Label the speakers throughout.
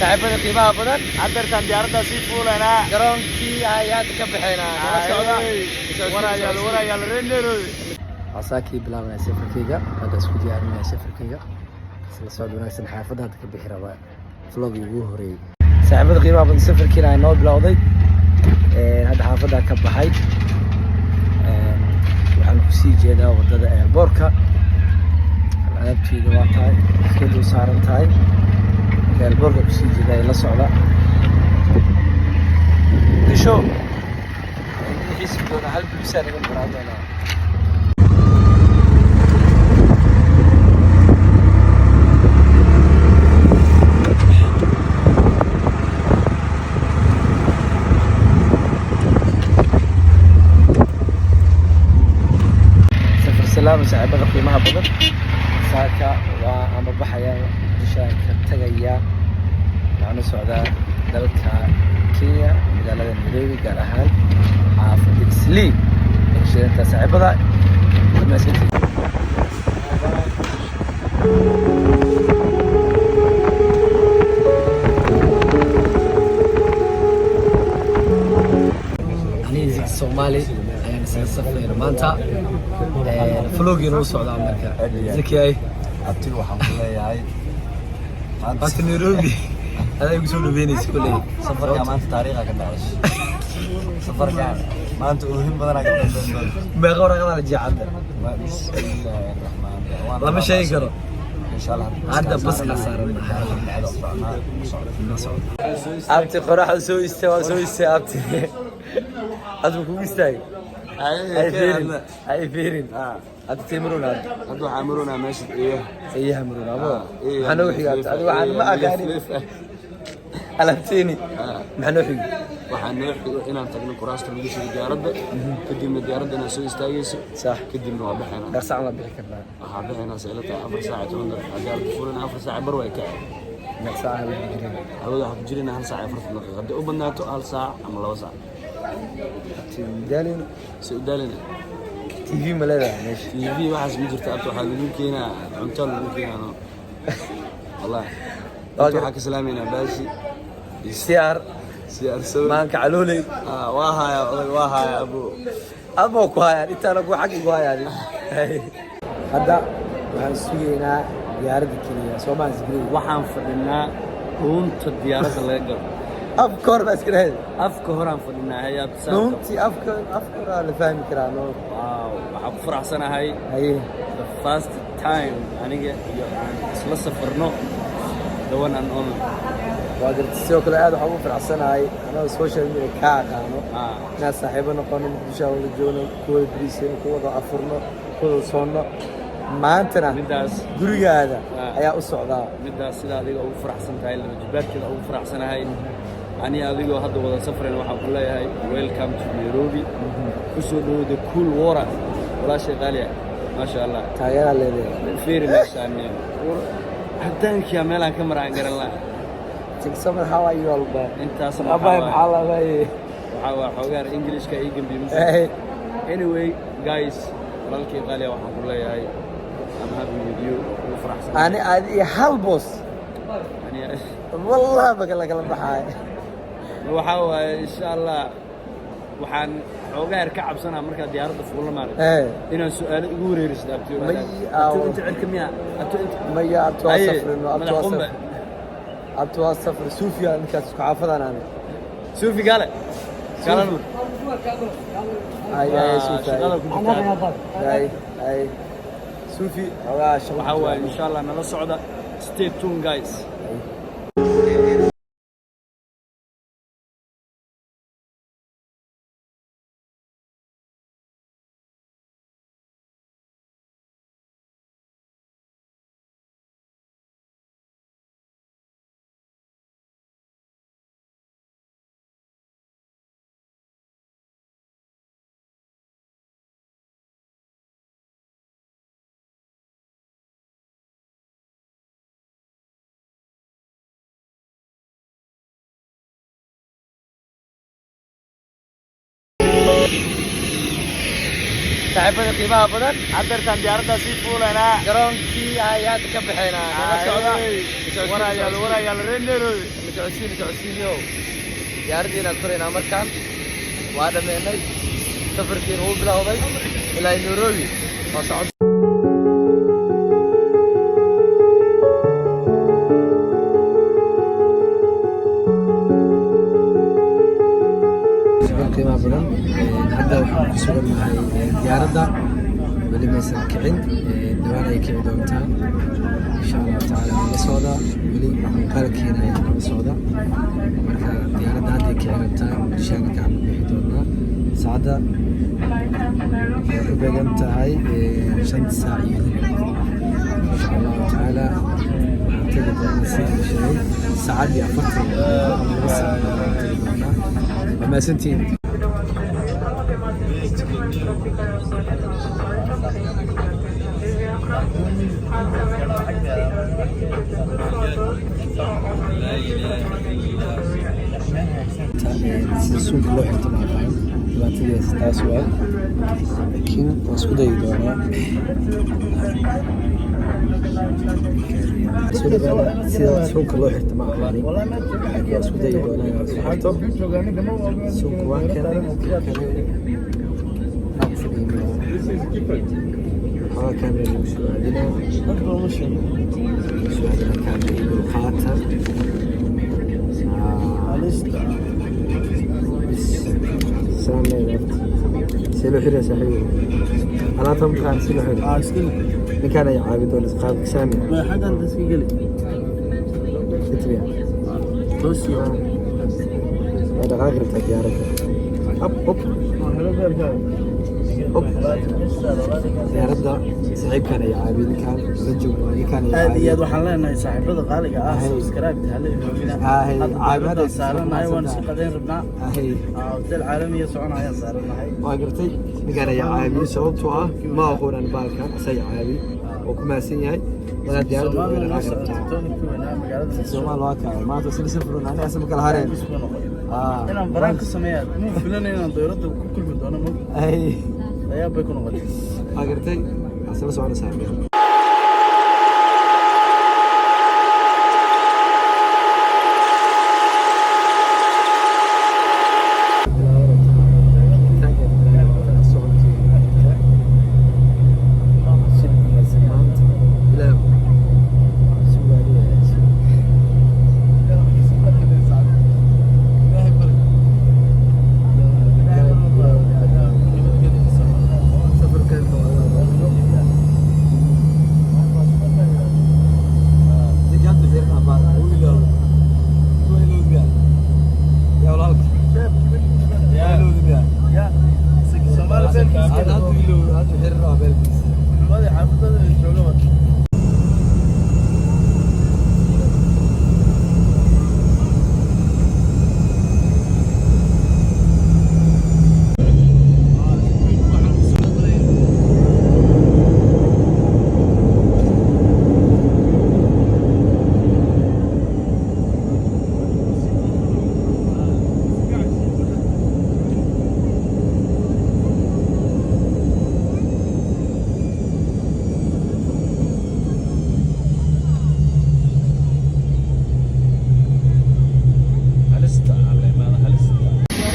Speaker 1: saaxiibada qiimaha badan haddeertaan diyaaradda sii fuulanaa garoonkii ayaad ka baxaynaa warayaal reer Nairobi asaakii bilaabnay safarkayga hadda isku diyaarinaya safarkayga isla socod wanaagsan xaafadda hadda ka bixi rabaa vlogii ugu horeeyay saaxiibada qiimaha badan safarkiina ay noo bilowday hadda xaafadda ka baxay waxaan ku sii jeedaa wadada airportka alaabteeda waa tahay iska dul saaran tahay airportka ku sii jeedaa la socda disho wixii si doona hal bisaan iga baraadana سلام ساعبada qiimaha badan saaka waa ama baxaya disha ka tagaya waxaan socdaa dalka Kenya magaalada Nairobi gaar ahaan xaafadda Islii shirkadda saaxiibada أنا Somali سافر مانتا فلوقي نوصل على أمريكا زكي أي
Speaker 2: أبتي وحمد الله يا عيد
Speaker 1: أنت نيروبي هذا يقولون بيني سكولي
Speaker 2: سفر يا مانت تاريخك الناس سفر كان ما أنت أهم بدنا كده
Speaker 1: بغورة كذا رجع عندنا
Speaker 2: بسم الله الرحمن الرحيم
Speaker 1: لا مش يقرأ
Speaker 2: إن شاء الله
Speaker 1: عندنا بس كسر أبتي قراحة سوي استوى أبتي أبتي كوي استوى هاي فيرين هذا تمرون
Speaker 2: هذا عامرونا ماشي
Speaker 1: إيه عامرون أبو حنوحي هذا وعن ما أغاني علمتيني محنوحي
Speaker 2: وحنوحي إنا نتقل كراسة المجلس الديارة كديم الديارة أنا سوي استايس
Speaker 1: صح
Speaker 2: كديم نوابحنا
Speaker 1: درس على بيحكنا
Speaker 2: هابحنا سألته 4 ساعة تقول الديارة فورنا 4 ساعة بروي كعب
Speaker 1: ساعة بجرين
Speaker 2: هذا حجرينا هل ساعة فرصة دقيقة قد أبناته هل ساعة أم 2 ساعة
Speaker 1: دالين
Speaker 2: سؤالنا
Speaker 1: تي في ملاذ ماشي
Speaker 2: تي في واحد مجرد أبتو حال ممكن عنتال ممكن أنا والله أبتو حكي سلامينا باشي
Speaker 1: سيار
Speaker 2: سوي
Speaker 1: مانك علولي
Speaker 2: واها يا أبو
Speaker 1: كوايا أنت أنا كوا حكي كوايا هذا وهنسوينا ديارة كينيا سوما زبري
Speaker 2: وحن فدنا كنت الديارة اللي يقرب
Speaker 1: أفكار بس كده
Speaker 2: أفكار فدنا هي
Speaker 1: نومتي أفكار اللي فاهم كرانو
Speaker 2: واو وحب فرح سنة هاي the first time أنا أصلا سافرنا the one and only
Speaker 1: وقدرت تسوي كل هذا حبوب فرح سنة هاي أنا السوشيال ميديا كانوا ناس صاحبنا قانون مشاور الجون كل بريسين كل ضعفرنا كل صونا ما أنتنا قرية هذا أيها الصعداء
Speaker 2: بدأ سلا ذيك أو فرح سنة هاي اللي جبت كده أو فرح سنة هاي أنا أذيك هذا وضع سفر أنا وحب الله هاي ويلكم تو نيروبي كسودو the cool water ولا شيء غالي ما شاء الله
Speaker 1: تغير اللي
Speaker 2: فيري ما شاء الله حتى إنك يا ميلا كاميرا عنقر الله
Speaker 1: تكسب حوا يولبا
Speaker 2: أنت أصلا
Speaker 1: أباي بحاله باي
Speaker 2: حوا حوار إنجليش كأيجن بيمس anyway guys رالكي غالي وحب الله هاي I'm happy with you وفرح سنة
Speaker 1: أنا أدي حلبوس
Speaker 2: يعني
Speaker 1: والله بقول لك البحاي
Speaker 2: وحاول إن شاء الله وحن حوجار كعب سنة مركز ديارة فول مارد هنا سؤال يقولي رسالتي أنت عندك مياه أنت
Speaker 1: مياه أتواصل إنه أتواصل سوفيا أنت كعافة أنا
Speaker 2: سوفي قال نور
Speaker 1: أي سوفي أي سوفي
Speaker 2: وحاول إن شاء الله نلا صعدة stay tuned guys
Speaker 1: saaxiibada qiimaha badan
Speaker 2: haddeertaan diyaaraddaa sii fuulanaa
Speaker 1: garoonkii ayaad ka baxaynaa nala socda
Speaker 2: warayaal reer Nairobi
Speaker 1: socodsiiniyow diyaaradiinaan koraynaa markaan waa dhammeynay safarkiina wuu bilowday ilaa Nairobi oo socod qiimaha badan hadda waxaan ku sugannahay diyaaradda weli maysan kicin dhawaan ay kici doontaa insha allahu tacaala nala socda weli muuqaalkeena ayaa nala socda marka diyaaradda hadday kici rabtaa dishaanka aan bixi doonaa saacadda waxay ku beegan tahay 5 saac iyo insha allahu tacaala waxaan tegi doonaa sida la sheegay saacaddii 40 saac ayaan tegi doonaa waa mahadsantihiin sida suunka loo xirto ma aqaan dhibaatadiisa taas waay laakiin waan isku dayi doonaa soo dhawaada sida suunka loo xirto ma aqaanin laakiin waan isku dayi doonaa inaan isku xirto suunka waa kale حاول كامل المشاهدين المشاهدين كامل بالقاطة سامي سيلو حرية صحيح أنا أتهم كان سيلو حرية مكان يعابد ولا سقابك سامي
Speaker 3: ما حدا أنت سيقلي
Speaker 1: ستبيع
Speaker 3: توسي
Speaker 1: هذا غاقر تجارك هب هب diyaaradda saaxiibkan ay caabin kan rajul kan ay
Speaker 3: aad iyo aad waxaan leenahay saaxiibada qaaliga ah subscribe halay joogina caabada saaranahay waan si qadeen rabnaa hotel caalamiya soconaya saaranahay
Speaker 1: waa gartay ninkan ay caabin sababtoo ah ma aqoonan baalkan say caabi oo ku maasan yahay wada diyaaradda
Speaker 3: magaalada
Speaker 1: Soomaaliya waa ka maanta silsiin furan aniga asma kala hareen
Speaker 3: inaan baraan ka sameeyaa ma filanay inaan dowladda ku kulmi doono ma ayaa bay ku noqotay
Speaker 1: waa gartay asla soconaysaa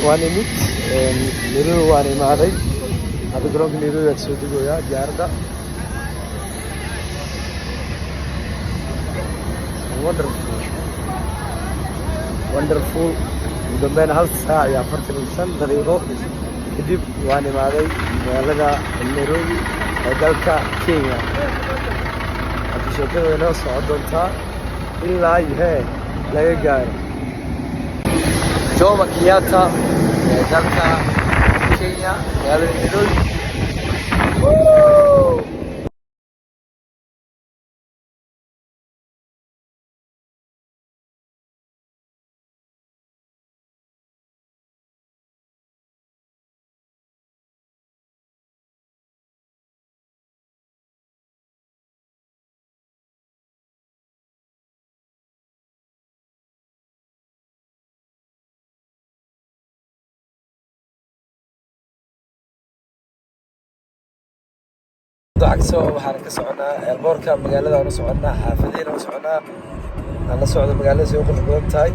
Speaker 1: waan imid Nairobi waan imaaday hadda garoonka Nairobi aad soo degoyaa diyaaradda wonderful ugu dambeyn 1 saac iyo 45 daqiiqo kadib waan imaaday magaalada Nairobi ee dalka Kenya hadda sheekada inoo socon doontaa ilaa laga gaaro Jomo Kenyatta dalka Kenya magaalada Nairobi cagso waxaan ka soconaa eelboorka magaalada aan u soconaa xaafadeen aan u soconaa aan la socdo magaalada soo qurux badan tahay